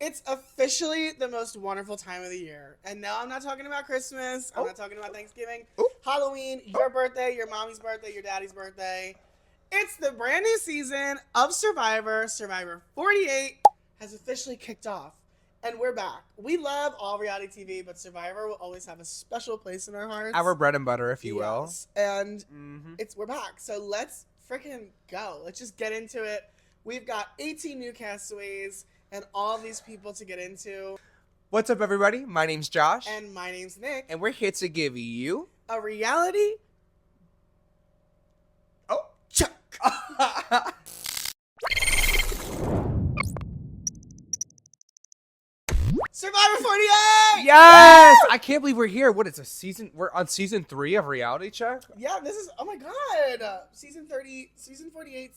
It's officially the most wonderful time of the year. And no, I'm not talking about Christmas. I'm not talking about Thanksgiving. Halloween, your birthday, your mommy's birthday, your daddy's birthday. It's the brand new season of Survivor. Survivor 48 has officially kicked off. And we're back. We love all reality TV, but Survivor will always have a special place in our hearts. Our bread and butter, if you will. And we're back. So let's freaking go. Let's just get into it. We've got 18 new castaways and all these people to get into. What's up, everybody? My name's Josh. And my name's Nick. And we're here to give you a reality check. Survivor 48! Yes! I can't believe we're here. What is a season? We're on season 3 of Reality Check? Yeah, this is, oh my god. Season 48,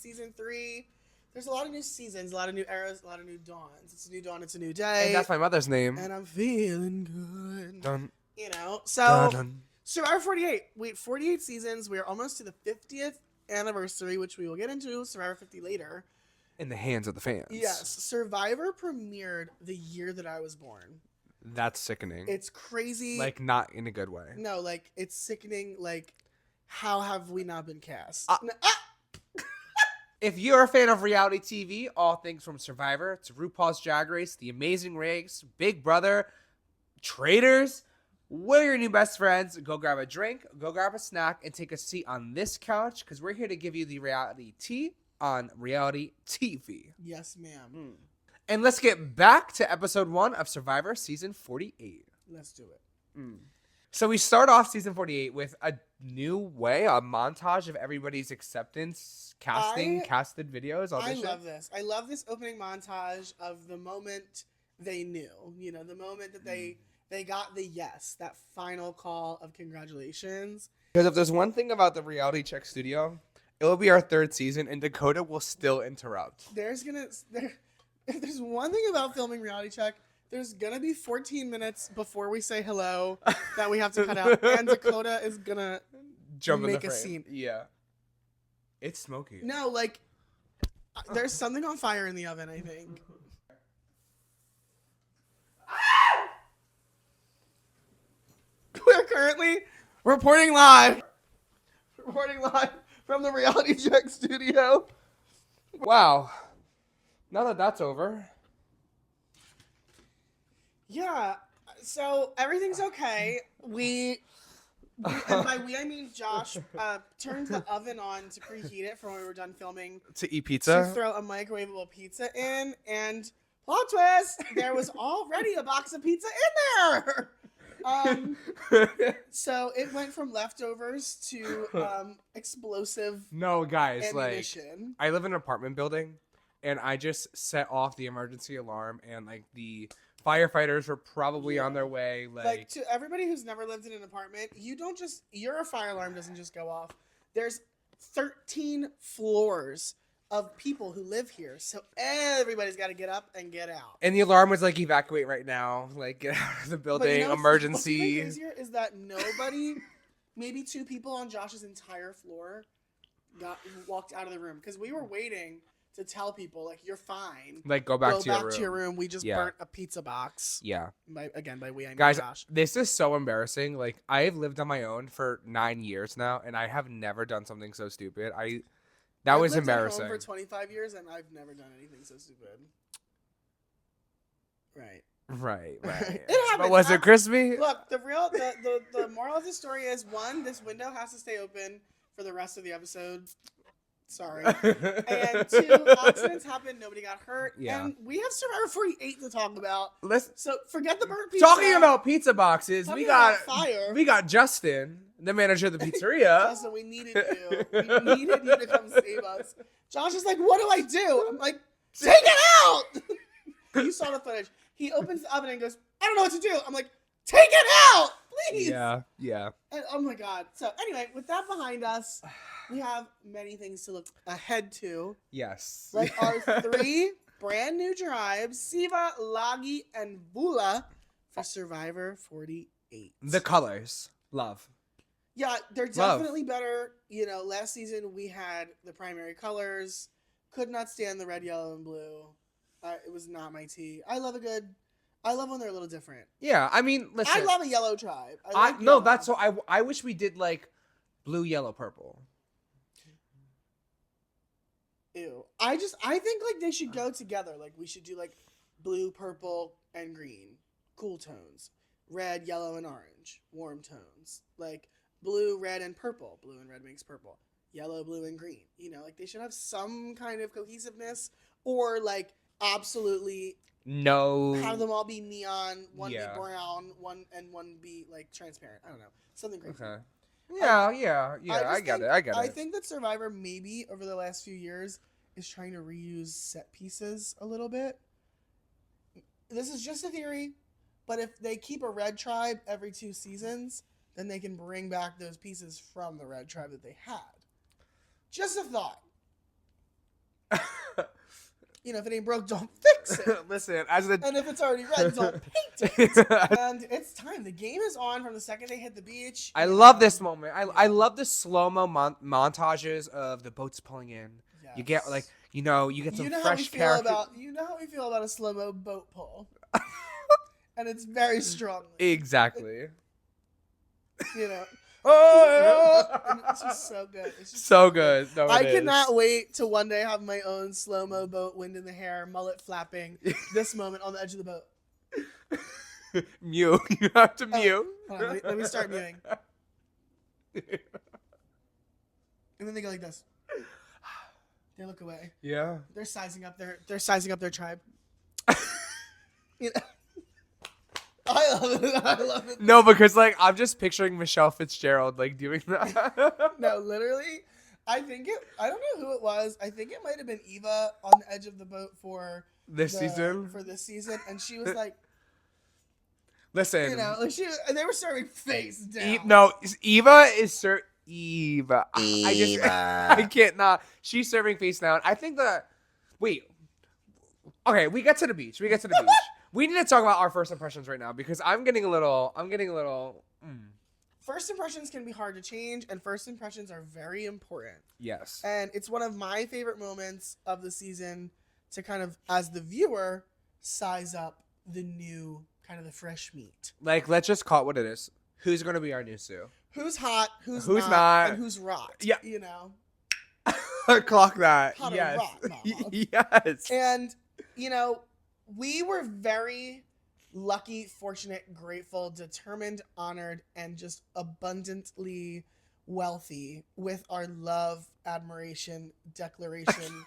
season 3. There's a lot of new seasons, a lot of new eras, a lot of new dawns. It's a new dawn, it's a new day. And that's my mother's name. And I'm feeling good. Dun. You know, so Dun. Survivor 48. Wait, 48 seasons. We're almost to the 50th anniversary, which we will get into Survivor 50 later. In the hands of the fans. Yes. Survivor premiered the year that I was born. That's sickening. It's crazy. Like, not in a good way. No, like, it's sickening. Like, how have we not been cast? If you're a fan of reality TV, all things from Survivor to RuPaul's Drag Race, The Amazing Race, Big Brother, Traitors, we're your new best friends. Go grab a drink, go grab a snack, and take a seat on this couch because we're here to give you the reality tea on reality TV. Yes, ma'am. And let's get back to episode 1 of Survivor season 48. Let's do it. So we start off season 48 with a new way, a montage of everybody's acceptance, casted videos, audition. I love this. I love this opening montage of the moment they knew. You know, the moment that they got the yes, that final call of congratulations. Because if there's one thing about the Reality Check studio, it will be our 3rd season, and Dakota will still interrupt. If there's one thing about filming Reality Check, there's gonna be 14 minutes before we say hello that we have to cut out, and Dakota is gonna make a scene. Yeah, it's smoky. No, like there's something on fire in the oven, I think. We're currently reporting live from the Reality Check studio. Wow. Now that that's over. Yeah, so everything's okay. And by we I mean Josh turned the oven on to preheat it for when we were done filming. To eat pizza? To throw a microwavable pizza in, and plot twist, there was already a box of pizza in there! So it went from leftovers to explosive No, guys, ammunition. like, I live in an apartment building, and I just set off the emergency alarm, and, like, the firefighters were probably on their way. Like, to everybody who's never lived in an apartment, your fire alarm doesn't just go off. There's 13 floors of people who live here, so everybody's got to get up and get out. And the alarm was like, evacuate right now, like, get out of the building, emergency. What's crazier is that nobody, maybe 2 people on Josh's entire floor, walked out of the room because we were waiting to tell people, like, you're fine. Like, go back to your room. We just burnt a pizza box. Yeah. By we, I mean Guys, Josh. this is so embarrassing. Like, I've lived on my own for 9 years now, and I have never done something so stupid. That was embarrassing. I've lived at home for 25 years, and I've never done anything so stupid. Right. It happened. But was it crispy? Look, the moral of the story is, 1, this window has to stay open for the rest of the episode. Sorry. And 2, accidents happen. Nobody got hurt. Yeah. And we have Survivor 48 to talk about. So forget the burnt pizza. Talking about pizza boxes, we got Justin, the manager of the pizzeria. Justin, we needed you. We needed you to come save us. Josh is like, what do I do? I'm like, take it out! You saw the footage. He opens the oven and goes, I don't know what to do. I'm like, take it out, please. Yeah. And, oh my God. So anyway, with that behind us, we have many things to look ahead to. Yes. Like our 3 brand new tribes, Siva, Lagi, and Bula, for Survivor 48. The colors. Love. Yeah, they're definitely better. You know, last season we had the primary colors. Could not stand the red, yellow, and blue. It was not my tea. I love when they're a little different. Yeah, I mean, listen. I love a yellow tribe. No, that's so. I wish we did like blue, yellow, purple. Ew. I think like they should go together. Like we should do like blue, purple, and green, cool tones. Red, yellow, and orange, warm tones. Like blue, red, and purple. Blue and red makes purple. Yellow, blue, and green. You know, like they should have some kind of cohesiveness, or like absolutely no. have them all be neon, one Yeah. be brown, one be like transparent. I don't know, something crazy. Okay. Yeah. I get it. I think that Survivor maybe over the last few years is trying to reuse set pieces a little bit. This is just a theory, but if they keep a red tribe every 2 seasons, then they can bring back those pieces from the red tribe that they had. Just a thought. You know, if it ain't broke, don't fix it. Listen, and if it's already red, don't paint it. And it's time. The game is on from the second they hit the beach. I love this moment. I love the slow-mo montages of the boats pulling in. Yes. You get like, you get some fresh character. You know how we feel about a slow-mo boat pull. And it's very strong. Exactly. You know. And it's just so good. It's just so good. No, I cannot wait to one day have my own slow-mo boat, wind in the hair, mullet flapping. This moment on the edge of the boat. Mew. You have to mew. Hold on, let me start mewing. And then they go like this. They look away. Yeah. They're sizing up their tribe. You know? I love it. No, because like I'm just picturing Michelle Fitzgerald like doing that. No, literally. I don't know who it was. I think it might have been Eva on the edge of the boat for this season. And she was like, listen. You know, like and they were serving face down. Eva is Eva. I can't not. She's serving face down. I think that. Wait. Okay, we get to the beach. We need to talk about our first impressions right now because I'm getting a little. First impressions can be hard to change, and first impressions are very important. Yes. And it's one of my favorite moments of the season to kind of, as the viewer, size up the new, kind of the fresh meat. Like, let's just call it what it is. Who's going to be our new Sue? Who's hot, who's not, and who's rocked. Yeah. You know? Clock that. Hot yes. or rock, mama. Yes. And, we were very lucky, fortunate, grateful, determined, honored, and just abundantly wealthy with our love, admiration, declaration,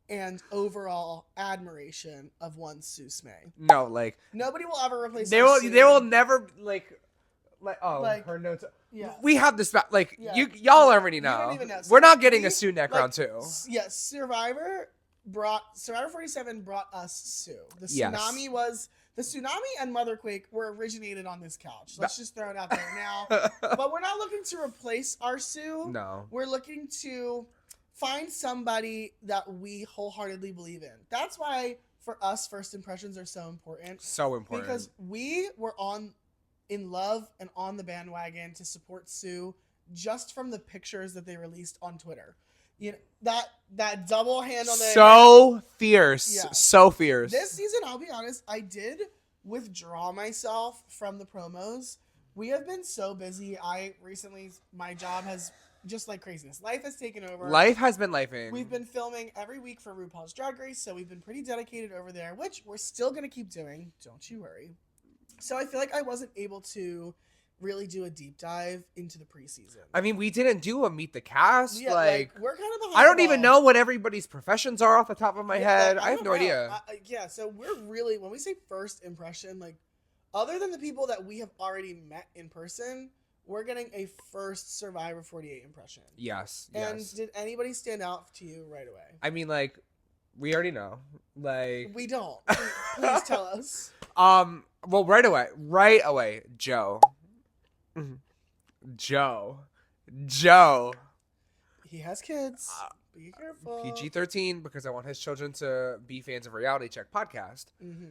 and overall admiration of one Sue Smay. No, like nobody will ever replace. They will never her notes. Yeah. We have this Yeah. y'all already know. You don't even know. We're not getting a Sue neck round 2. Yes, Survivor 47 brought us Sue. The tsunami and Motherquake were originated on this couch. Let's just throw it out there now. But we're not looking to replace our Sue. No. We're looking to find somebody that we wholeheartedly believe in. That's why for us first impressions are so important. So important. Because we were in love and on the bandwagon to support Sue just from the pictures that they released on Twitter. You know, that double hand on the so fierce. Yeah. So fierce. This season, I'll be honest, I did withdraw myself from the promos. We have been so busy. My job has just like craziness. Life has taken over. Life has been lifing. We've been filming every week for RuPaul's Drag Race, so we've been pretty dedicated over there, which we're still going to keep doing. Don't you worry. So I feel like I wasn't able to really do a deep dive into the preseason. I mean, we didn't do a meet the cast. Yeah, like we're kind of behind I don't the even ball. know what everybody's professions are off the top of my head. I have no idea. So we're really, when we say first impression, like other than the people that we have already met in person, we're getting a first Survivor 48 impression. Yes. And did anybody stand out to you right away? I mean, like, we already know. Like, we don't. Please tell us. Well, right away, Joe. Joe. He has kids. Be careful. PG-13 because I want his children to be fans of Reality Check podcast. Mm-hmm.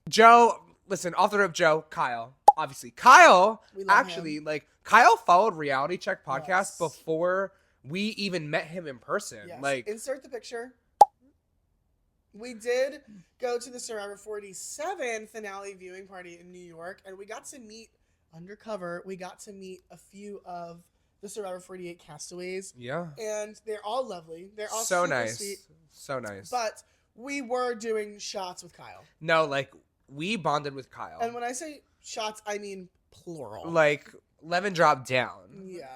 Joe, listen, author of Joe, Kyle. Obviously, Kyle actually him. Kyle followed Reality Check podcast before we even met him in person. Yes. Like, insert the picture. We did go to the Survivor 47 finale viewing party in New York, and we got to meet undercover. We got to meet a few of the Survivor 48 castaways. Yeah. And they're all lovely. They're all so super nice. sweet. So nice. But we were doing shots with Kyle. No, like, we bonded with Kyle. And when I say shots, I mean plural. Like, lemon drop down. Yeah.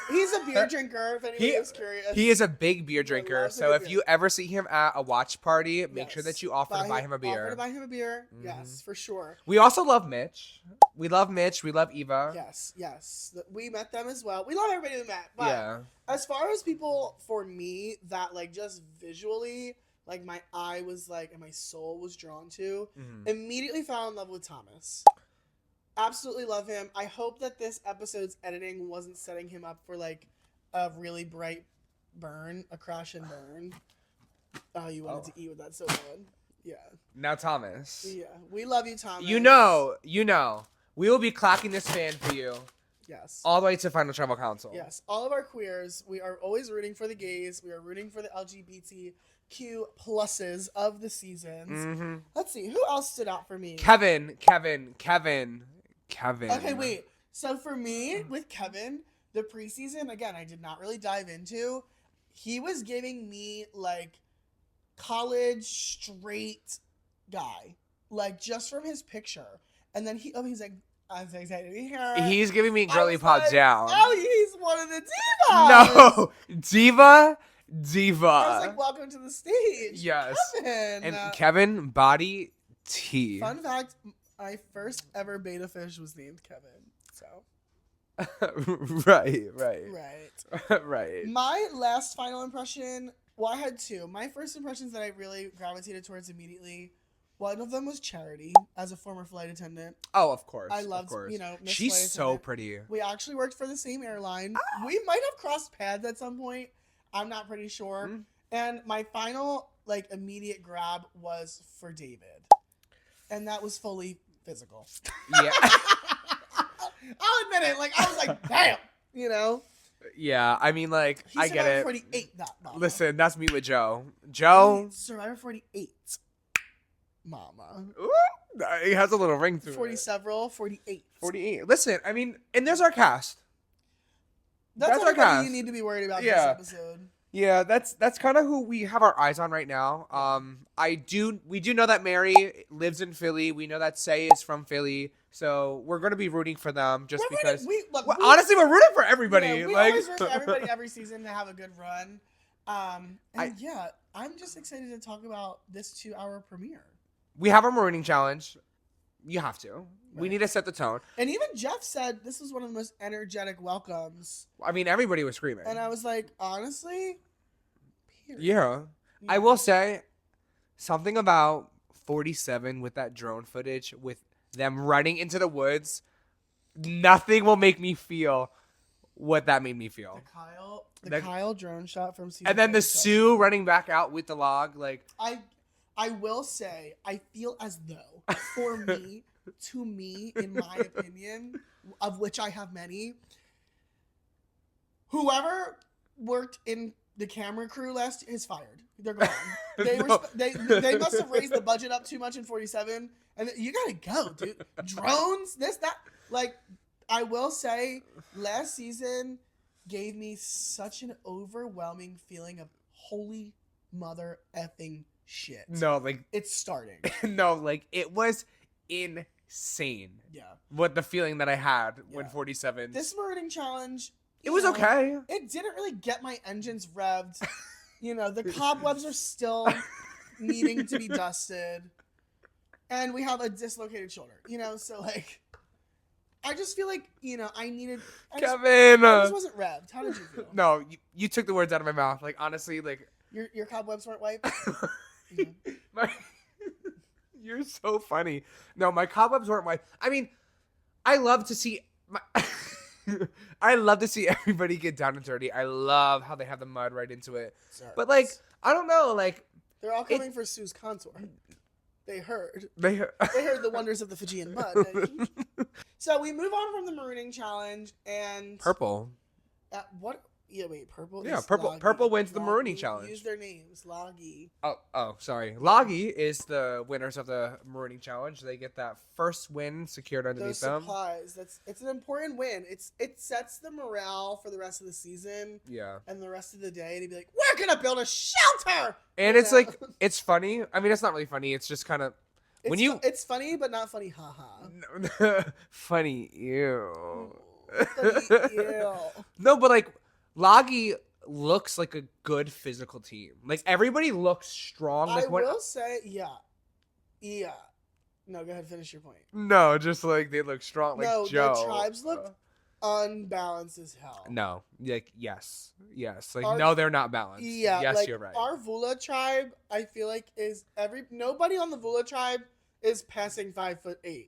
He's a beer drinker, if anybody is curious. He is a big beer drinker. loves a So good if beer. you ever see him at a watch party, make sure Yes. that you offer to buy him a beer. Offer to buy him a beer. Yes, for sure. We also love Mitch. We love Mitch. We love Eva. Yes. We met them as well. We love everybody we met. But Yeah. as far as people, for me, that like just visually, like my eye was like, and my soul was drawn to, immediately fell in love with Thomas. Absolutely love him. I hope that this episode's editing wasn't setting him up for like a really bright burn, a crash and burn. Oh, you wanted to eat with that so bad. Yeah. Now Thomas. Yeah. We love you, Thomas. You know. We will be clacking this fan for you Yes. all the way to Final Tribal Council. Yes. All of our queers, we are always rooting for the gays. We are rooting for the LGBTQ pluses of the seasons. Let's see. Who else stood out for me? Kevin. Okay, wait. So for me, with Kevin, the preseason, again, I did not really dive into. He was giving me, like, college straight guy. Like, just from his picture. And then he's like, I'm so excited to be here. He's giving me girly was pop like, down. Oh, he's one of the divas. No. Diva. I was like, welcome to the stage. Yes. Kevin. And Kevin, body T. Fun fact, my first ever beta fish was named Kevin. So. Right. Right. My last final impression, well, I had two. My first impressions that I really gravitated towards immediately, one of them was Charity as a former flight attendant. Oh, of course. I loved, Miss She's Flight so Attendant. pretty. We actually worked for the same airline. We might have crossed paths at some point. I'm not pretty sure. And my final, like, immediate grab was for David. And that was fully physical. Yeah. I'll admit it. Like, I was like, damn. Yeah, I mean, like, He I get Survivor it. 48, that mama. Listen, that's me with Joe. Joe. Survivor 48. Mama. Ooh, he has a little ring to 40 it. several, 48. 48. Listen, I mean, and there's our cast. That's our everybody cast. you need to be worried about Yeah. this episode. Yeah, that's kind of who we have our eyes on right now. We do know that Mary lives in Philly. We know that Say is from Philly, so we're gonna be rooting for them just because. Honestly, we're rooting for everybody. Yeah, we like, always root for everybody every season to have a good run. I'm just excited to talk about this 2-hour premiere. we have a marooning challenge. You have to. We Right. need to set the tone. And even Jeff said this was one of the most energetic welcomes. I mean, everybody was screaming. And I was like, honestly, period. Yeah. I will say something about 47 with that drone footage with them running into the woods. Nothing will make me feel what that made me feel. The Kyle drone shot from season And then the 47. Sue running back out with the log, like I will say, I feel as though, for me, to me, in my opinion, of which I have many, whoever worked in the camera crew last is fired. They're gone. They must have raised the budget up too much in 47, and you gotta go, dude. Drones, this, that. Like, I will say, last season gave me such an overwhelming feeling of holy mother effing shit. no, like It's starting. no, like it was insane. Yeah. What the feeling that I had when Yeah. 47. This marooning challenge, It was okay. It didn't really get my engines revved. The cobwebs are still needing to be dusted. And we have a dislocated shoulder, so like, I just feel like, Kevin. I just wasn't revved. How did you feel? No, you took the words out of my mouth. Like honestly, like Your cobwebs weren't wiped? You're so funny. No, my cobwebs weren't wiped. I mean, I love to see I love to see everybody get down and dirty. I love how they have the mud right into it. But like, I don't know, like they're all coming for Sue's contour. They heard. they They heard the wonders of the Fijian mud. So we move on from the marooning challenge and purple. what Yeah, wait, purple. Yeah, is purple. Loggy. Purple wins the Loggy. marooning challenge. Use their names, Loggy. Sorry. Loggy is the winners of the marooning challenge. They get that first win secured underneath Those them. supplies. It's an important win. It sets the morale for the rest of the season. Yeah. And the rest of the day to be like, we're gonna build a shelter. And You it's know? like, it's funny. I mean, it's not really funny. It's just kind of it's funny, but not funny. Haha. funny. Ew. Funny, ew. No, but like Loggy looks like a good physical team. Like everybody looks strong. Like I will say, yeah. No, go ahead, finish your point. No, just like they look strong. Like No, Joe. the tribes look unbalanced as hell. No, like yes. Like Our- no, they're not balanced. Yeah, yes, like, you're right. Our Vula tribe, I feel like nobody on the Vula tribe is passing 5'8".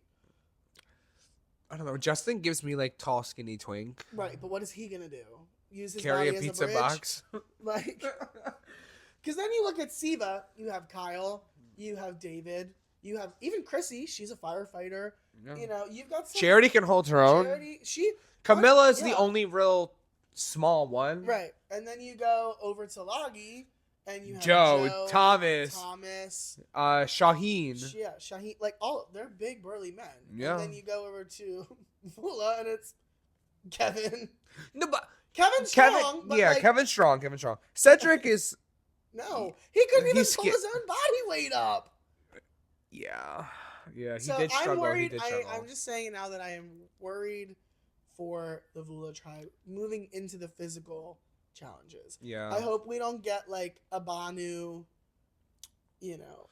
I don't know. Justin gives me like tall, skinny twink. Right, but what is he gonna do? Use his Carry body a as pizza bridge? box. Like, because then you look at Siva, you have Kyle, you have David, you have even Chrissy. She's a firefighter. Yeah. You know, you've got some Charity can hold her own. Camilla is the only real small one. Right, and then you go over to Loggy, and you have Joe, Thomas, Shaheen. Shaheen, like they're big burly men. Yeah. And then you go over to Vula, and it's Kevin. No, but Kevin's strong. But like, Kevin's strong. Cedric is. No, he couldn't even he's pull his own body weight up. Yeah. He So did struggle. I'm worried. He did struggle. I'm just saying now that I am worried for the Vula tribe moving into the physical challenges. Yeah. I hope we don't get like a Banu, you know.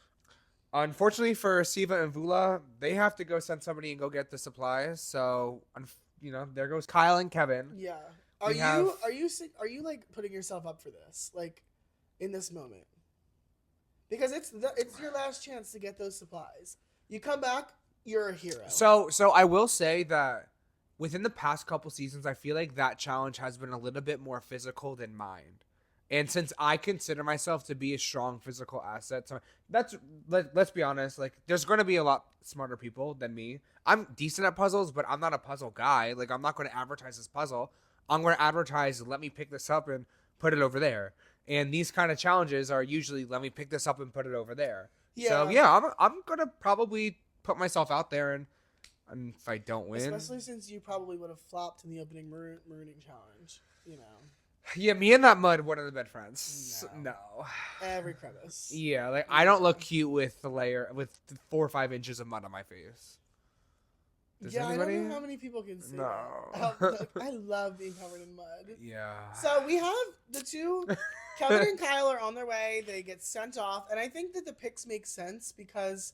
Unfortunately for Siva and Vula, they have to go send somebody and go get the supplies. So, there goes Kyle and Kevin. Yeah. Are you like putting yourself up for this, like, in this moment? Because it's your last chance to get those supplies. You come back, you're a hero. So I will say that within the past couple seasons, I feel like that challenge has been a little bit more physical than mine. And since I consider myself to be a strong physical asset, so let's be honest, like there's going to be a lot smarter people than me. I'm decent at puzzles, but I'm not a puzzle guy. Like I'm not going to advertise this puzzle. I'm going to advertise, let me pick this up and put it over there. And these kind of challenges are usually, let me pick this up and put it over there. Yeah. So yeah, I'm going to probably put myself out there and if I don't win. Especially since you probably would have flopped in the opening marooning challenge, you know. Yeah, me and that mud wouldn't have been friends. No. Every crevice. Yeah, like I don't look cute with the layer with 4 or 5 inches of mud on my face. Does anybody? I don't know how many people can say No. that. I love being covered in mud. Yeah. So we have the two, Kevin and Kyle are on their way. They get sent off, and I think that the picks make sense because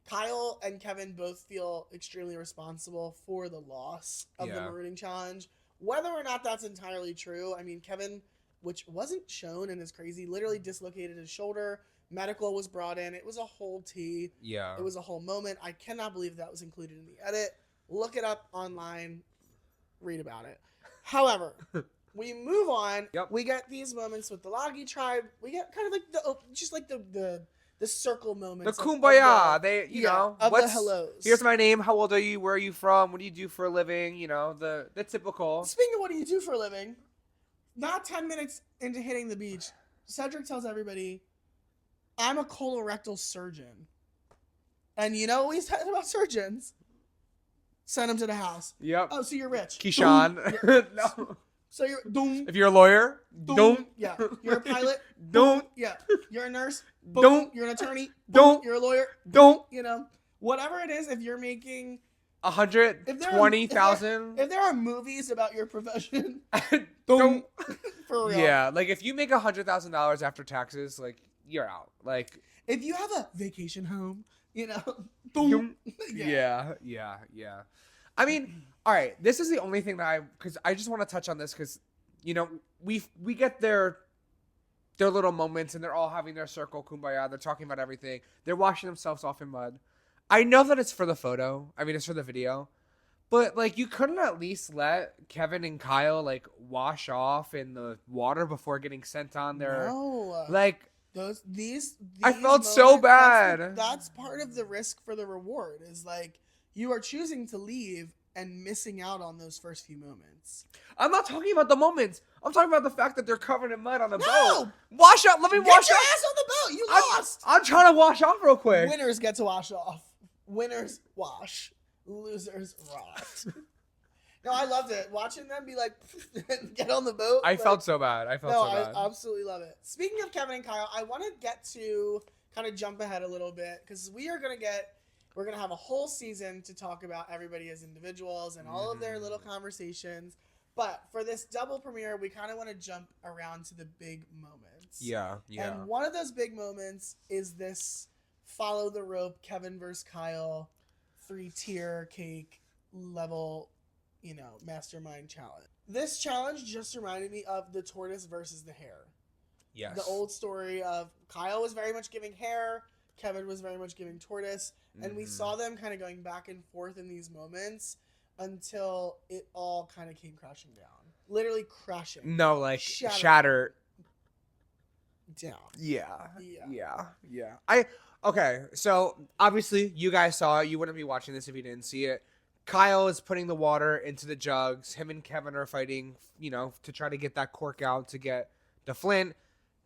Kyle and Kevin both feel extremely responsible for the loss of the marooning challenge. Whether or not that's entirely true, I mean, Kevin, which wasn't shown and is crazy, literally dislocated his shoulder. Medical was brought in. It was a whole tea. Yeah. It was a whole moment. I cannot believe that was included in the edit. Look it up online. Read about it. However, we move on. Yep. We get these moments with the Loggy tribe. We get kind of like the circle moments. The kumbaya. The hellos. Here's my name. How old are you? Where are you from? What do you do for a living? You know, the typical. Speaking of what do you do for a living, not 10 minutes into hitting the beach, Cedric tells everybody, I'm a colorectal surgeon. And you know what we said about surgeons? Send him to the house. Yep. Oh, so you're rich. Keyshawn. No. So you're If you're a lawyer, don't. Yeah. You're a pilot. Don't. Yeah. You're a nurse. Don't. You're an attorney. Don't. You're a lawyer. Don't. You know, whatever it is, if you're making 120,000. If there are movies about your profession, don't. For real. Yeah, like if you make $100,000 after taxes, like you're out. Like if you have a vacation home, you know. Boom. Yeah. I mean, all right. This is the only thing that because I just want to touch on this because, you know, we get their little moments and they're all having their circle kumbaya. They're talking about everything. They're washing themselves off in mud. I know that it's for the photo. I mean, it's for the video. But, like, you couldn't at least let Kevin and Kyle, like, wash off in the water before getting sent on their... No. Like... These I felt so bad. That's part of the risk for the reward is, like, you are choosing to leave and missing out on those first few moments. I'm not talking about the moments. I'm talking about the fact that they're covered in mud on the No! boat. Wash up. Let me Get wash your up. ass on the boat. You lost. I'm trying to wash off real quick. Winners get to wash off. Winners wash. Losers rot. No, I loved it. Watching them be like, get on the boat. I like, felt so bad. I absolutely love it. Speaking of Kevin and Kyle, I want to get to kind of jump ahead a little bit because we're going to have a whole season to talk about everybody as individuals and all of their little conversations. But for this double premiere, we kind of want to jump around to the big moments. Yeah. And one of those big moments is this follow the rope Kevin versus Kyle 3-tier cake level, mastermind challenge. This challenge just reminded me of the tortoise versus the hare. Yes. The old story of Kyle was very much giving hare, Kevin was very much giving tortoise, and we saw them kind of going back and forth in these moments until it all kind of came crashing down. Literally crashing. No, like shatter down. Yeah. Okay, so obviously you guys saw it. You wouldn't be watching this if you didn't see it. Kyle is putting the water into the jugs. Him and Kevin are fighting, to try to get that cork out to get the flint.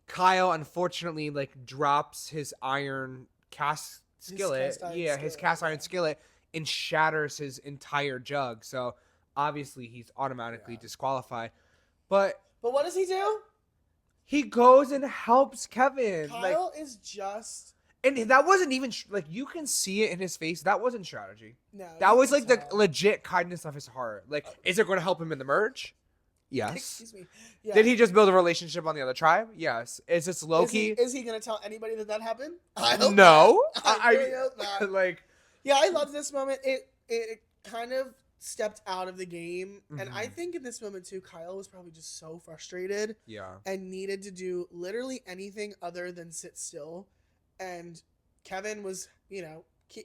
Kyle, unfortunately, drops his iron cast skillet. His cast iron skillet and shatters his entire jug. So obviously he's automatically disqualified. But what does he do? He goes and helps Kevin. Kyle is just... And that wasn't even, you can see it in his face. That wasn't strategy. No. That was, the legit kindness of his heart. Is it going to help him in the merge? Yes. Excuse me. Yeah. Did he just build a relationship on the other tribe? Yes. Is this Loki? Is he going to tell anybody that happened? I hope no. Not. I really hope not. Yeah, I love this moment. It kind of stepped out of the game. Mm-hmm. And I think in this moment, too, Kyle was probably just so frustrated. Yeah. And needed to do literally anything other than sit still. And Kevin was,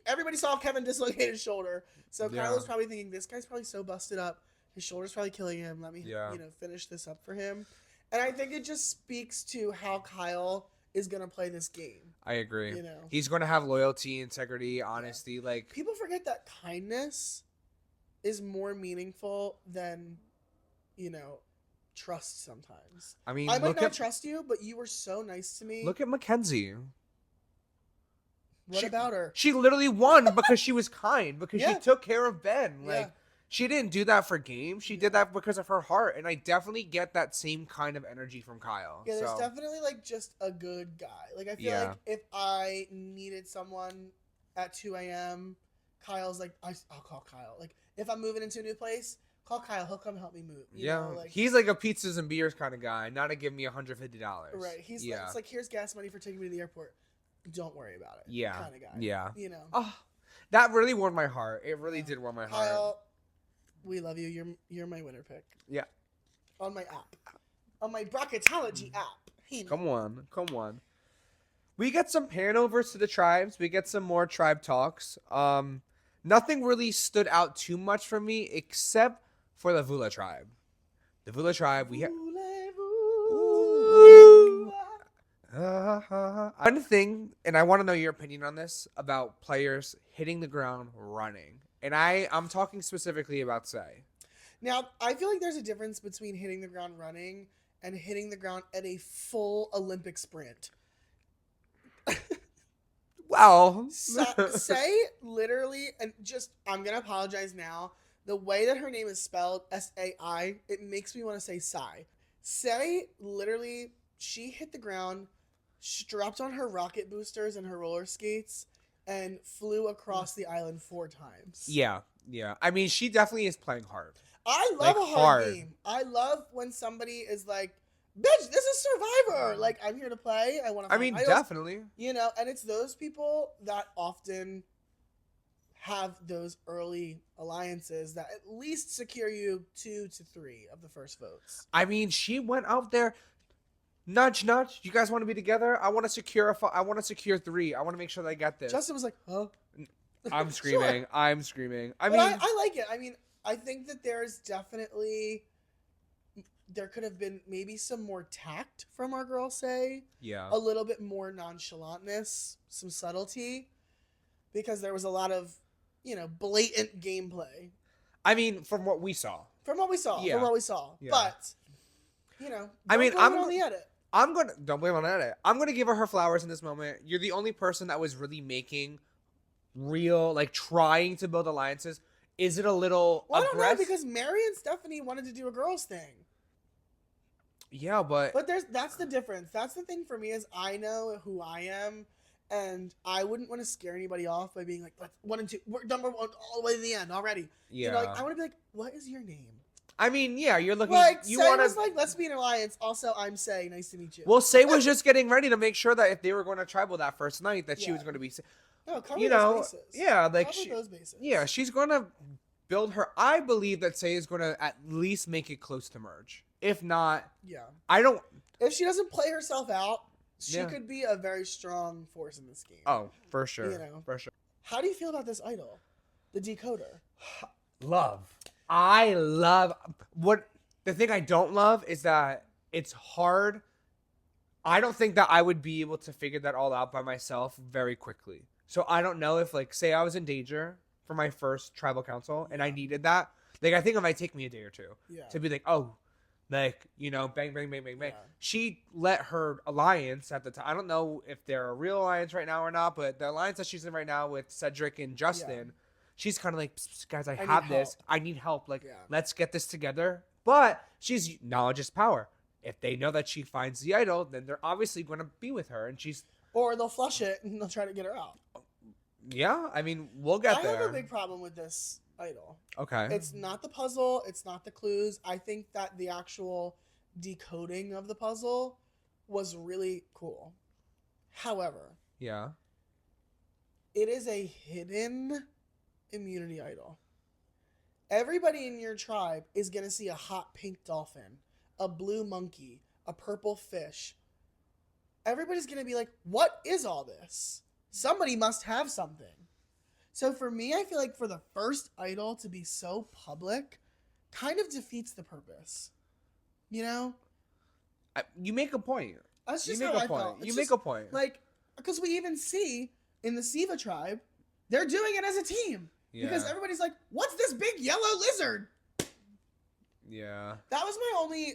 everybody saw Kevin dislocate his shoulder. So Kyle was probably thinking, this guy's probably so busted up. His shoulder's probably killing him. Let me, finish this up for him. And I think it just speaks to how Kyle is going to play this game. I agree. He's going to have loyalty, integrity, honesty. Yeah. People forget that kindness is more meaningful than, trust sometimes. I mean, I might not trust you, but you were so nice to me. Look at Mackenzie. What about her? She literally won because she was kind, because she took care of Ben. She didn't do that for game. She did that because of her heart. And I definitely get that same kind of energy from Kyle. Yeah, there's definitely just a good guy. I feel like if I needed someone at 2 a.m., Kyle's I'll call Kyle. If I'm moving into a new place, call Kyle. He'll come help me move. You know, he's a pizzas and beers kind of guy, not to give me $150. Right. He's it's here's gas money for taking me to the airport. Don't worry about it. Yeah. Kind of guy. Yeah. Oh, that really warmed my heart. It really did warm my heart. Kyle, we love you. You're my winner pick. Yeah. On my app. On my bracketology app. Come on. We get some panovers to the tribes. We get some more tribe talks. Nothing really stood out too much for me except for the Vula tribe. The Vula tribe, we have... One thing, and I want to know your opinion on this, about players hitting the ground running. And I'm talking specifically about Say. Now, I feel like there's a difference between hitting the ground running and hitting the ground at a full Olympic sprint. Well, Say literally, and just, I'm going to apologize now. The way that her name is spelled, S-A-I, it makes me want to say Sai. Say literally, she hit the ground, strapped on her rocket boosters and her roller skates, and flew across the island 4 times. Yeah. I mean, she definitely is playing hard. I love a hard game. I love when somebody is like, bitch, this is Survivor. I'm here to play. I want to. I mean, definitely. And it's those people that often have those early alliances that at least secure you 2 to 3 of the first votes. I mean, she went out there. Nudge, nudge. You guys want to be together? I want to secure 3. I want to make sure that I get this. Justin was like, huh? I'm screaming. Sure. I'm screaming. I like it. I mean, I think that there could have been maybe some more tact from our girl, Say. Yeah. A little bit more nonchalantness, some subtlety, because there was a lot of, blatant gameplay. I mean, from what we saw. Yeah. But you know, I mean, blame it on the edit. Don't blame on that. I'm gonna give her flowers in this moment. You're the only person that was really making real, like trying to build alliances. Is it a little Well, I don't know, aggressive? because Mary and Stephanie wanted to do a girls thing. Yeah, but that's the difference. That's the thing for me is I know who I am, and I wouldn't want to scare anybody off by being like, let's 1 and 2, we're number 1 all the way to the end already. yeah, You know, like I want to be like, what is your name? I mean, yeah, you're looking. Like, You Say want was to like, let's be an alliance. Also, I'm Say. Nice to meet you. Well, Say was just getting ready to make sure that if they were going to tribal that first night, that she was going to be. No, cover You those know, bases. yeah, like Cover those bases. yeah, she's going to build her. I believe that Say is going to at least make it close to merge. If not, Yeah. I don't. If she doesn't play herself out, she Yeah. could be a very strong force in this game. Oh, for sure. You know. For sure. How do you feel about this idol, the decoder? Love. I love what the thing I don't love is that it's hard. I don't think that I would be able to figure that all out by myself very quickly. So I don't know if, like, say I was in danger for my first tribal council and I needed that. Like, I think it might take me a day or two to be like, oh, like, you know, bang, bang, bang, bang, bang. Yeah. She let her alliance at the time. I don't know if they're a real alliance right now or not, but the alliance that she's in right now with Cedric and Justin, she's kind of like, guys, I have this. I need help. Like, let's get this together. But she's knowledge is power. If they know that she finds the idol, then they're obviously going to be with her. And she's... Or they'll flush it and they'll try to get her out. Yeah, I mean, we'll get there. I have a big problem with this idol. Okay. It's not the puzzle. It's not the clues. I think that the actual decoding of the puzzle was really cool. However, yeah, it is a hidden immunity idol. Everybody in your tribe is going to see a hot pink dolphin, a blue monkey, a purple fish. Everybody's going to be like, what is all this? Somebody must have something. So for me, I feel like for the first idol to be so public kind of defeats the purpose. You know? you make a point. That's just you make how a I point. felt. You make a point. Like, because we even see in the Siva tribe, they're doing it as a team. Yeah. Because everybody's like, what's this big yellow lizard? Yeah. That was my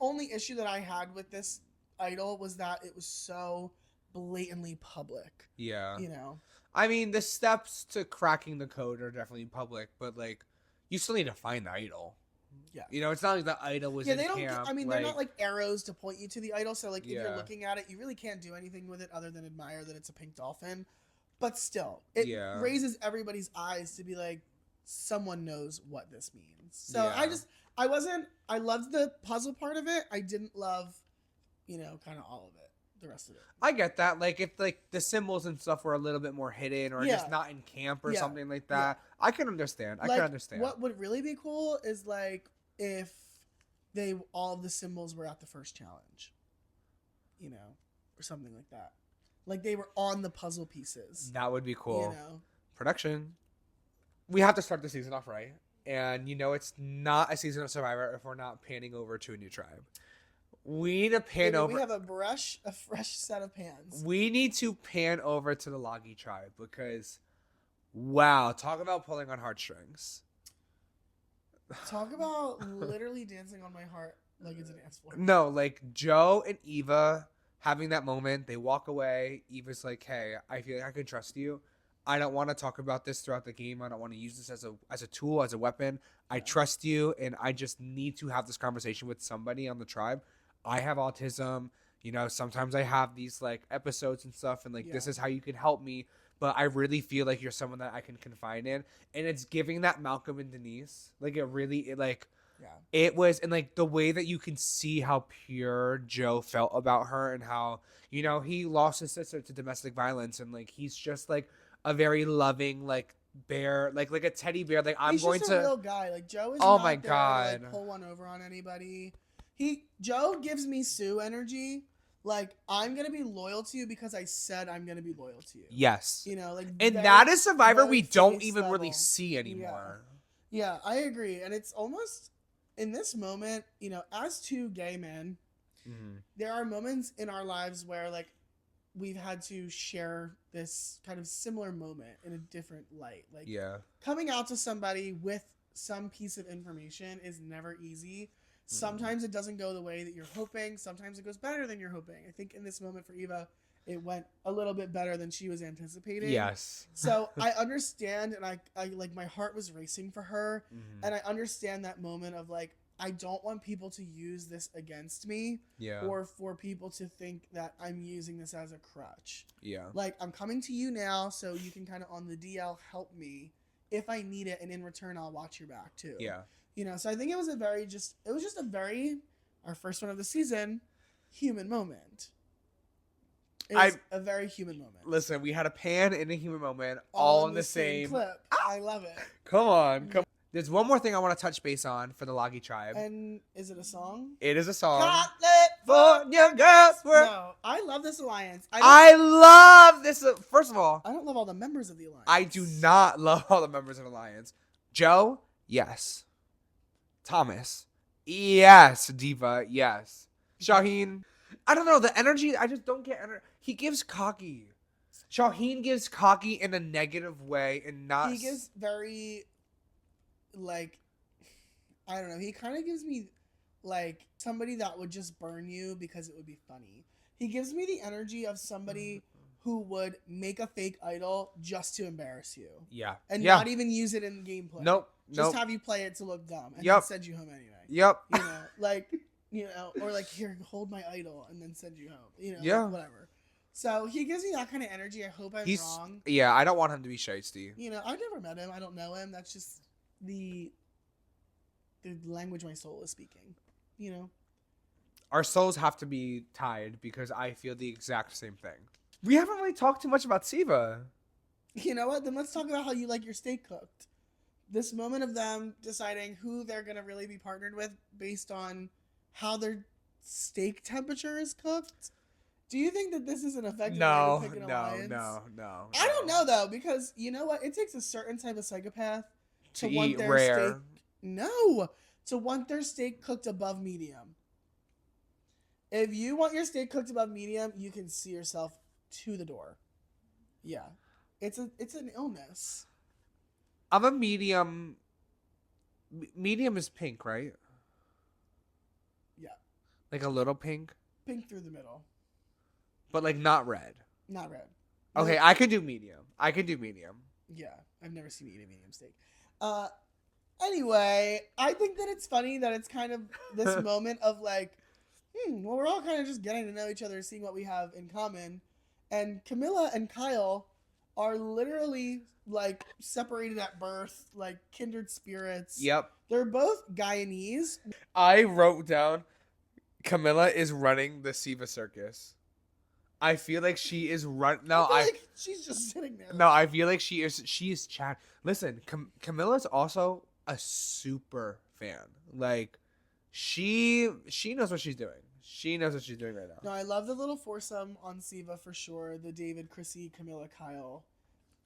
only issue that I had with this idol was that it was so blatantly public. Yeah. You know? I mean, the steps to cracking the code are definitely public, but, like, you still need to find the idol. Yeah. You know, it's not like the idol was in they don't. camp. I mean, they're not like arrows to point you to the idol. So, like, if you're Yeah. looking at it, you really can't do anything with it other than admire that it's a pink dolphin. But still, it Yeah. raises everybody's eyes to be like, someone knows what this means. So Yeah. I loved the puzzle part of it. I didn't love, you know, kind of all of it, the rest of it. I get that. Like, if, like, the symbols and stuff were a little bit more hidden or just not in camp or something like that, I can understand. I can understand. What would really be cool is, like, if all of the symbols were at the first challenge, you know, or something like that. Like, they were on the puzzle pieces. That would be cool. You know? Production. We have to start the season off right. And, you know, it's not a season of Survivor if we're not panning over to a new tribe. We need to pan over. We have a fresh set of pans. We need to pan over to the Loggy tribe because, wow, talk about pulling on heartstrings. Talk about literally dancing on my heart like it's a dance floor. No, like Joe and Eva having that moment. They walk away. Eva's like, hey, I feel like I can trust you. I don't want to talk about this throughout the game. I don't want to use this as a tool, as a weapon. I trust you, and I just need to have this conversation with somebody on the tribe. I have autism. You know, sometimes I have these, like, episodes and stuff, and, like, this is how you can help me. But I really feel like you're someone that I can confide in. And it's giving that Malcolm and Denise. Like, it was, and, like, the way that you can see how pure Joe felt about her and how, you know, he lost his sister to domestic violence. And, like, he's just, like, a very loving, like, bear, like a teddy bear. Like, He's just a real guy. Like, Joe is oh not my there God. to, like, pull one over on anybody. Joe gives me Sue energy. Like, I'm going to be loyal to you because I said I'm going to be loyal to you. Yes. You know, like, and that is Survivor very we don't face even level. really see anymore. Yeah, I agree. And it's almost, in this moment, you know, as two gay men, there are moments in our lives where, like, we've had to share this kind of similar moment in a different light. Like, coming out to somebody with some piece of information is never easy. Sometimes it doesn't go the way that you're hoping. Sometimes it goes better than you're hoping. I think in this moment for Eva, it went a little bit better than she was anticipating. Yes. So I understand, and I like, my heart was racing for her, and I understand that moment of like, I don't want people to use this against me, or for people to think that I'm using this as a crutch. Yeah. Like, I'm coming to you now, so you can kind of on the DL help me if I need it, and in return I'll watch your back too. Yeah. You know, so I think it was a very our first one of the season, human moment. It was a very human moment. Listen, we had a pan and a human moment all in the same clip. I love it. Come on. There's one more thing I want to touch base on for the Loggy Tribe. And is it a song? It is a song. California girls. No, I love this alliance. I love this. First of all, I don't love all the members of the alliance. I do not love all the members of the alliance. Joe, yes. Thomas, yes. Diva, yes. Shaheen, I don't know. The energy, I just don't get energy. He gives cocky. Shaheen gives cocky in a negative way and not... He gives very... like, I don't know, he kind of gives me like somebody that would just burn you because it would be funny. He gives me the energy of somebody who would make a fake idol just to embarrass you. Yeah. And not even use it in gameplay. Nope. Just have you play it to look dumb and then send you home anyway. Yep. You know, like, you know, or like, here, hold my idol and then send you home. You know, like, whatever. So he gives me that kind of energy. I hope I'm wrong. Yeah, I don't want him to be shiesty. You know, I've never met him. I don't know him. That's just the language my soul is speaking, you know. Our souls have to be tied because I feel the exact same thing. We haven't really talked too much about Siva. You know what? Then let's talk about how you like your steak cooked. This moment of them deciding who they're gonna really be partnered with based on how their steak temperature is cooked. Do you think that this is an effective way to pick an alliance? No. I don't know though, because you know what? It takes a certain type of psychopath to want their steak. No, to want their steak cooked above medium. If you want your steak cooked above medium, you can see yourself to the door. Yeah, it's an illness. I'm a medium. Medium is pink, right? Yeah. Like a little pink. Pink through the middle. But like not red. Not red. Okay, I could do medium. Yeah, I've never seen you eat a medium steak. Anyway, I think that it's funny that it's kind of this moment of like, well, we're all kind of just getting to know each other, seeing what we have in common. And Camilla and Kyle are literally like separated at birth, like kindred spirits. Yep. They're both Guyanese. I wrote down Camilla is running the Siva circus. I feel like she is like she's just sitting there. No, I feel like she is chat. Listen, Camilla's also a super fan. Like, she knows what she's doing. She knows what she's doing right now. No, I love the little foursome on Siva for sure. The David, Chrissy, Camilla, Kyle.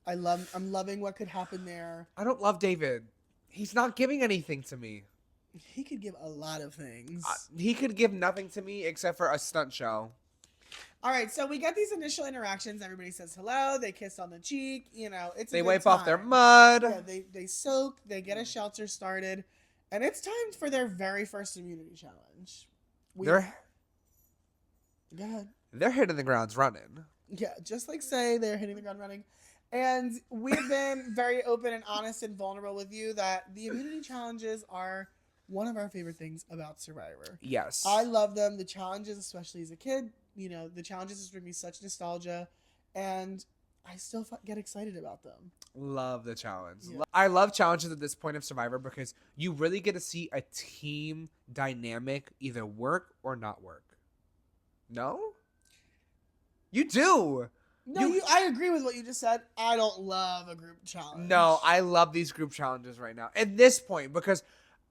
I'm loving what could happen there. I don't love David. He's not giving anything to me. He could give a lot of things. He could give nothing to me except for a stunt show. All right, so we get these initial interactions. Everybody says hello. They kiss on the cheek. You know, they wipe off their mud. Yeah, they soak. They get a shelter started, and it's time for their very first immunity challenge. Go ahead. They're hitting the grounds running. Yeah, just like say they're hitting the ground running, and we've been very open and honest and vulnerable with you that the immunity challenges are one of our favorite things about Survivor. Yes, I love them. The challenges, especially as a kid. You know, the challenges just bring me such nostalgia, and I still get excited about them. Love the challenge. Yeah. I love challenges at this point of Survivor because you really get to see a team dynamic either work or not work. No? You do. No, I agree with what you just said. I don't love a group challenge. No, I love these group challenges right now. At this point, because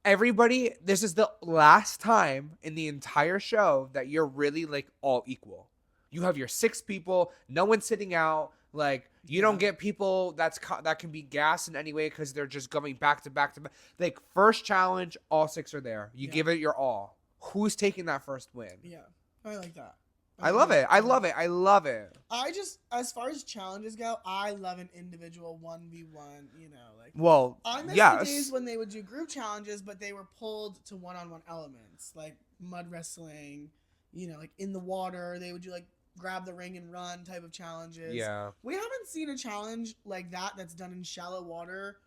everybody, this is the last time in the entire show that you're really like all equal. You have your 6 people, no one's sitting out. Like, you don't get people that can be gassed in any way because they're just going back to back to back. Like, first challenge, all 6 are there. You give it your all. Who's taking that first win? Yeah, I like that. I love it. I love it. I love it. I just, as far as challenges go, I love an individual 1v1, you know, like. Well, I miss yes. the days when they would do group challenges, but they were pulled to one-on-one elements, like mud wrestling, you know, like in the water. They would do like grab the ring and run type of challenges. Yeah. We haven't seen a challenge like that that's done in shallow water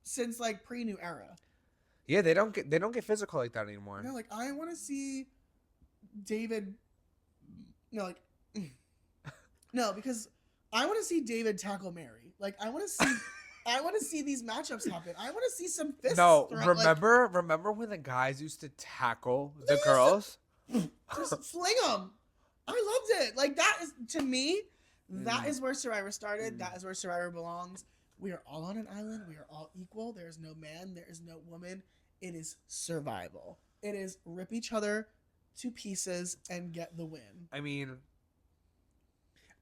since like pre-New Era. Yeah, they don't get physical like that anymore. No, like I want to see David. No, like no, because I want to see David tackle Mary. Like I want to see. I want to see these matchups happen. I want to see some fists. No, thrown, remember when the guys used to tackle the girls? Just fling them. I loved it. Like that is, to me, that is where Survivor started. That is where Survivor belongs. We are all on an island. We are all equal. There is no man. There is no woman. It is survival. It is rip each other to pieces and get the win. I mean,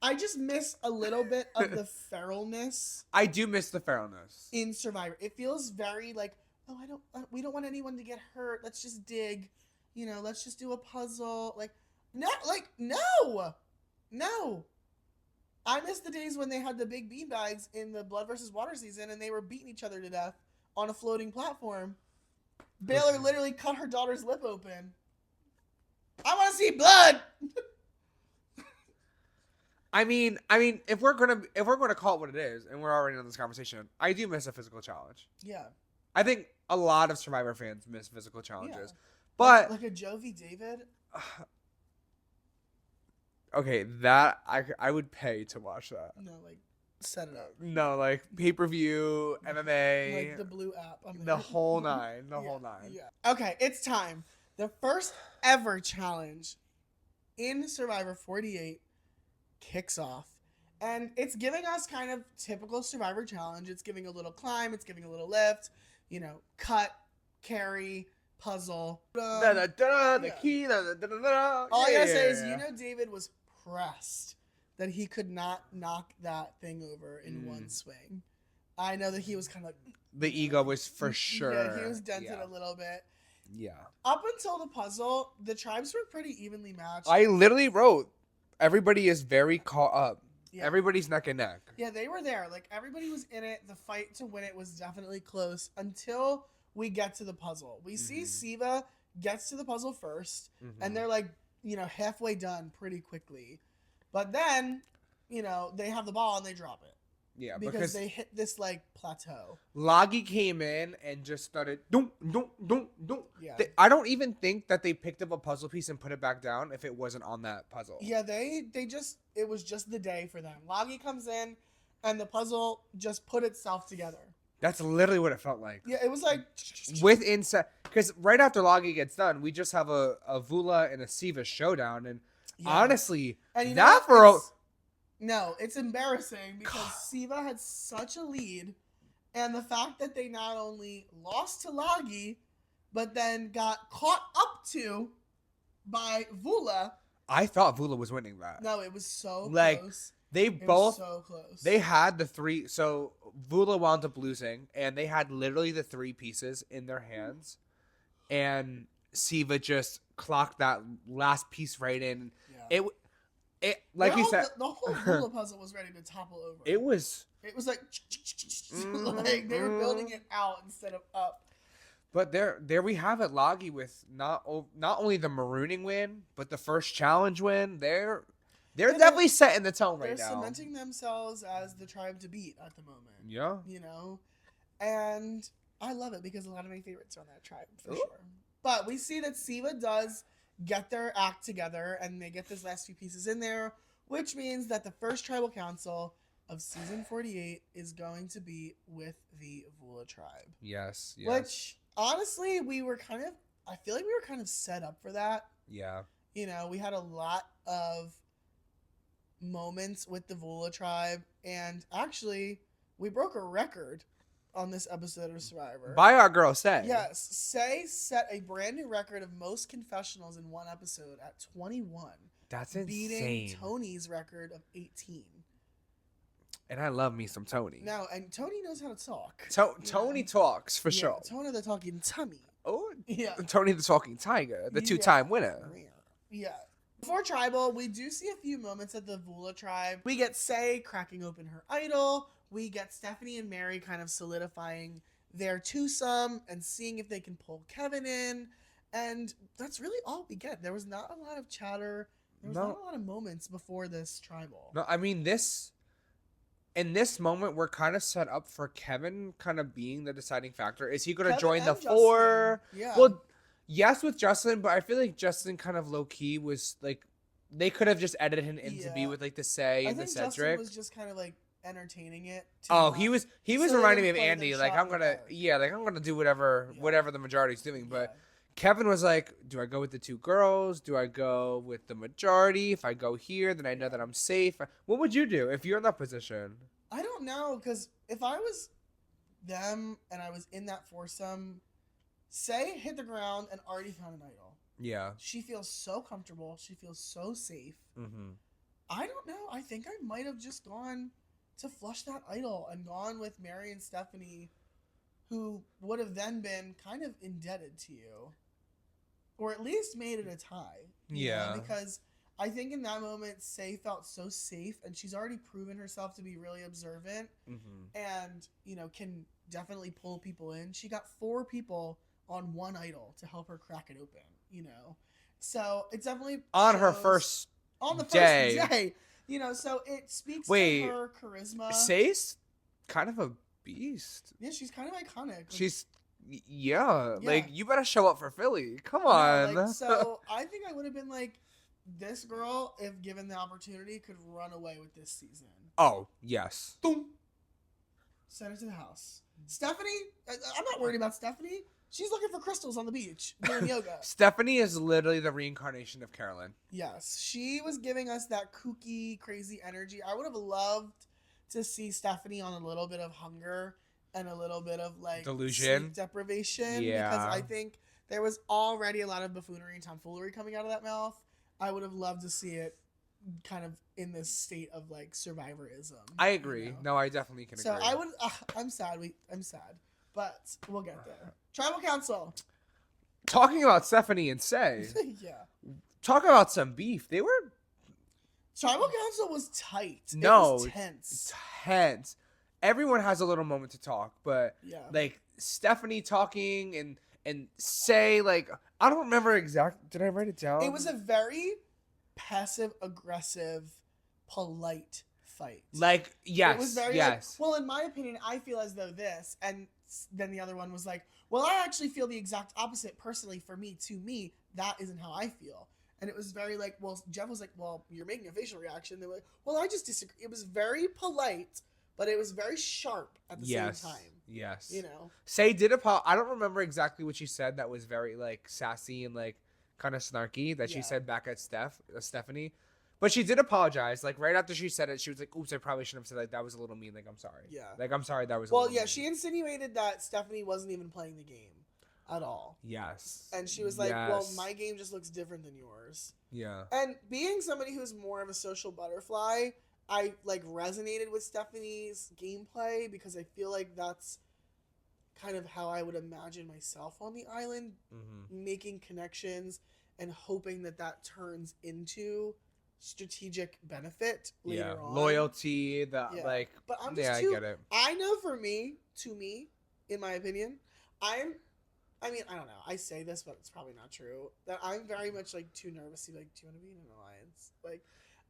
I just miss a little bit of the feralness. I do miss the feralness in Survivor. It feels very like, oh, we don't want anyone to get hurt. Let's just dig, you know. Let's just do a puzzle. Like, no. I miss the days when they had the big beanbags in the Blood versus Water season, and they were beating each other to death on a floating platform. Baylor literally cut her daughter's lip open. I want to see blood. I mean, if we're gonna call it what it is, and we're already in this conversation, I do miss a physical challenge. Yeah. I think a lot of Survivor fans miss physical challenges, Yeah. but like a Jovi David. Okay, that I would pay to watch that. No, like set it up. No, like pay-per-view, MMA, like the blue app. the whole nine, whole nine. Yeah. Okay, it's time. The first ever challenge in Survivor 48 kicks off. And it's giving us kind of typical Survivor challenge. It's giving a little climb, it's giving a little lift, you know, cut, carry, puzzle. The key. All I gotta say is, you know, David was pressed that he could not knock that thing over in one swing. I know that he was kind of like... The ego was for sure. Yeah, he was dented a little bit. Yeah. Up until the puzzle, the tribes were pretty evenly matched. I literally wrote, everybody is very caught up. Yeah. Everybody's neck and neck. Yeah, they were there. Like, everybody was in it. The fight to win it was definitely close until we get to the puzzle. We see Siva gets to the puzzle first, and they're like, you know, halfway done pretty quickly. But then, you know, they have the ball and they drop it. Yeah, because they hit this, like, plateau. Loggy came in and just started, don't. Yeah. I don't even think that they picked up a puzzle piece and put it back down if it wasn't on that puzzle. Yeah, they just, it was just the day for them. Loggy comes in, and the puzzle just put itself together. That's literally what it felt like. Yeah, it was like... With inside, because right after Loggy gets done, we just have a Vula and a Siva showdown, and honestly, and that for... No, it's embarrassing because Siva had such a lead, and the fact that they not only lost to Loggy, but then got caught up to by Vula. I thought Vula was winning that. No, it was so Like, close. they both... so close. They had the three... So, Vula wound up losing, and they had literally the three pieces in their hands, and Siva just clocked that last piece right in. Yeah. It like you said, the whole Vula puzzle was ready to topple over. It was like like they were building it out instead of up. But there we have it, Loggy with not only the Marooning win, but the first challenge win. They're definitely setting the tone right now. They're cementing themselves as the tribe to beat at the moment. Yeah, you know, and I love it because a lot of my favorites are on that tribe for sure. But we see that Siva does get their act together, and they get those last few pieces in there, which means that the first tribal council of season 48 is going to be with the Vula tribe. Yes. Which, honestly, I feel like we were kind of set up for that. Yeah. You know, we had a lot of moments with the Vula tribe, and actually, we broke a record on this episode of Survivor. By our girl, Say. Yes. Say set a brand new record of most confessionals in one episode at 21. That's insane. Beating Tony's record of 18. And I love me some Tony. No, and Tony knows how to talk. Tony talks, for sure. Tony the talking tummy. Oh, yeah. Tony the talking tiger, the two-time winner. Yeah. Before Tribal, we do see a few moments of the Vula tribe. We get Say cracking open her idol. We get Stephanie and Mary kind of solidifying their twosome and seeing if they can pull Kevin in. And that's really all we get. There was not a lot of chatter. There was not a lot of moments before this Tribal. No, I mean, in this moment, we're kind of set up for Kevin kind of being the deciding factor. Is he going to join the Justin. four? Yeah. Well, yes, with Justin, but I feel like Justin kind of low key was like, they could have just edited him in to be with like the Say and the Cedric. Justin was just kind of like entertaining it. He was so reminding me of Andy. Like I'm gonna do whatever the majority's doing. But Kevin was like, do I go with the two girls? Do I go with the majority? If I go here, then I know that I'm safe. What would you do if you're in that position? I don't know, because if I was them and I was in that foursome, Say hit the ground and already found an idol. Yeah. She feels so comfortable. She feels so safe. Mm-hmm. I don't know. I think I might have just gone to flush that idol and gone with Mary and Stephanie, who would have then been kind of indebted to you. Or at least made it a tie. You know? Because I think in that moment, Say felt so safe, and she's already proven herself to be really observant and, you know, can definitely pull people in. She got 4 people on one idol to help her crack it open, you know? So it definitely on the first day. You know, so it speaks to her charisma. Say's kind of a beast. Yeah, she's kind of iconic. She's like, you better show up for Philly. Come on. Like, so I think I would have been like, this girl, if given the opportunity, could run away with this season. Oh, yes. Boom. Send her to the house. Stephanie, I'm not worried about Stephanie. She's looking for crystals on the beach doing yoga. Stephanie is literally the reincarnation of Carolyn. Yes. She was giving us that kooky, crazy energy. I would have loved to see Stephanie on a little bit of hunger and a little bit of like delusion, sleep deprivation. Yeah. Because I think there was already a lot of buffoonery and tomfoolery coming out of that mouth. I would have loved to see it kind of in this state of like survivorism. I agree. You know? No, I definitely can agree. So I would. I'm sad. I'm sad, but we'll get there. Tribal Council. Talking about Stephanie and Say. Yeah. Talk about some beef. They were. Tribal Council was tight. No, it was tense. Tense. Everyone has a little moment to talk, but like Stephanie talking and Say, like, I don't remember exactly. Did I write it down? It was a very passive aggressive, polite fight. Like, yes, it was very, yes. Like, well, in my opinion, I feel as though this, and then the other one was like, well, I actually feel the exact opposite personally. For me, to me, that isn't how I feel. And it was very like, well, Jeff was like, well, you're making a facial reaction. They were like, well, I just disagree. It was very polite, but it was very sharp at the same time. Yes. You know? Say did I don't remember exactly what she said that was very like sassy and like kind of snarky that she said back at Stephanie. But she did apologize. Like right after she said it, she was like, oops, I probably shouldn't have said that. That was a little mean. Like, I'm sorry. Yeah. Like, I'm sorry that was well, mean. she insinuated that Stephanie wasn't even playing the game at all. Yes. And she was like, well, my game just looks different than yours. Yeah. And being somebody who's more of a social butterfly, I like resonated with Stephanie's gameplay because I feel like that's kind of how I would imagine myself on the island, making connections and hoping that that turns into strategic benefit later on. Loyalty, like, but I'm just I get it. I know to me, in my opinion, I mean, I don't know. I say this, but it's probably not true. That I'm very much like too nervous to be like, do you want to be in an alliance? Like,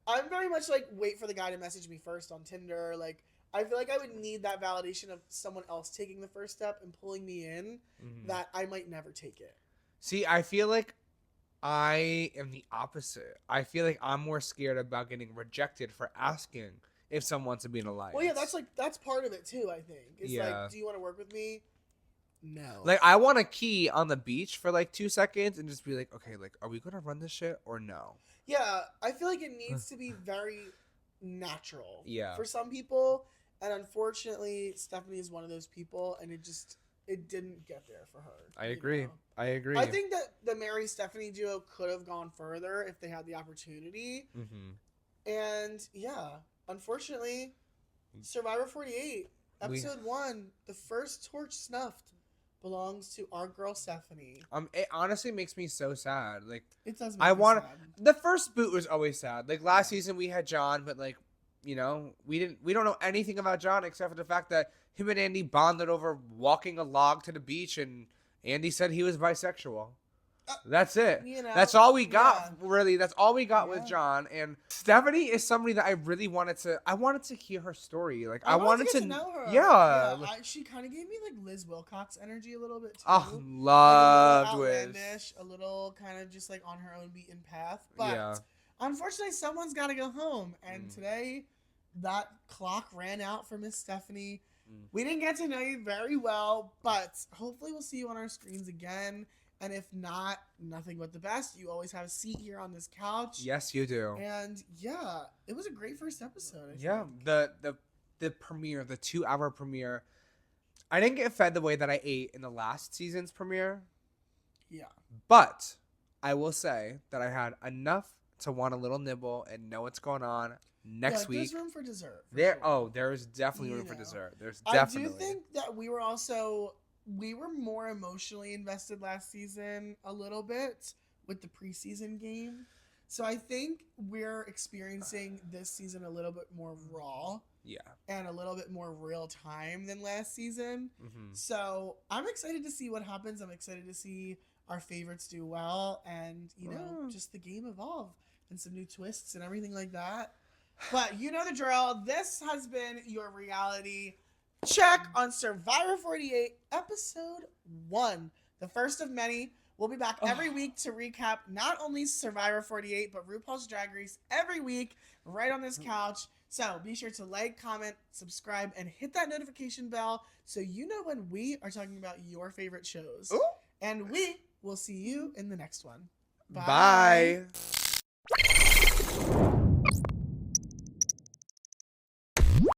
I'm very much like, wait for the guy to message me first on Tinder. Like, I feel like I would need that validation of someone else taking the first step and pulling me in that I might never take it. See, I feel like I am the opposite. I feel like I'm more scared about getting rejected for asking if someone wants to be in an alliance. Well, yeah, that's part of it too, I think. It's like, do you want to work with me? No. Like, I want to key on the beach for like 2 seconds and just be like, okay, like, are we going to run this shit or no? Yeah, I feel like it needs to be very natural for some people. And unfortunately, Stephanie is one of those people, and it didn't get there for her. I agree. Know? I agree. I think that the Mary Stephanie duo could have gone further if they had the opportunity. And yeah, unfortunately, Survivor 48, episode 1, the first torch snuffed belongs to our girl Stephanie. It honestly makes me so sad. Like, It does. I want sad. the first boot was always sad. Like last season we had John, but like, you know, we don't know anything about John except for the fact that him and Andy bonded over walking a log to the beach, and Andy said he was bisexual. That's it. You know, that's all we got. Really, that's all we got Yeah. with John. And Stephanie is somebody that I really wanted to hear her story. Like I wanted to know her. Yeah. She kind of gave me like Liz Wilcox energy a little bit too. Oh, Like loved a little Wiz. outlandish, a little kind of just like on her own beaten path. But Yeah. unfortunately, someone's got to go home, and today that clock ran out for Miss Stephanie. We didn't get to know you very well, but hopefully we'll see you on our screens again. And if not, nothing but the best. You always have a seat here on this couch. Yes, you do. And yeah, it was a great first episode. I think. The premiere, the 2-hour premiere. I didn't get fed the way that I ate in the last season's premiere. Yeah. But I will say that I had enough to want a little nibble and know what's going on next week. There's room for dessert. There is definitely room for dessert. There's I definitely. do think that we were more emotionally invested last season a little bit with the preseason game. So I think we're experiencing this season a little bit more raw. Yeah. And a little bit more real time than last season. Mm-hmm. So I'm excited to see what happens. I'm excited to see our favorites do well and, just the game evolve and some new twists and everything like that. But you know the drill. This has been your reality check on Survivor 48, episode 1. The first of many. We'll be back every week to recap not only Survivor 48, but RuPaul's Drag Race every week right on this couch. So be sure to like, comment, subscribe, and hit that notification bell so you know when we are talking about your favorite shows. Ooh. And we will see you in the next one. Bye.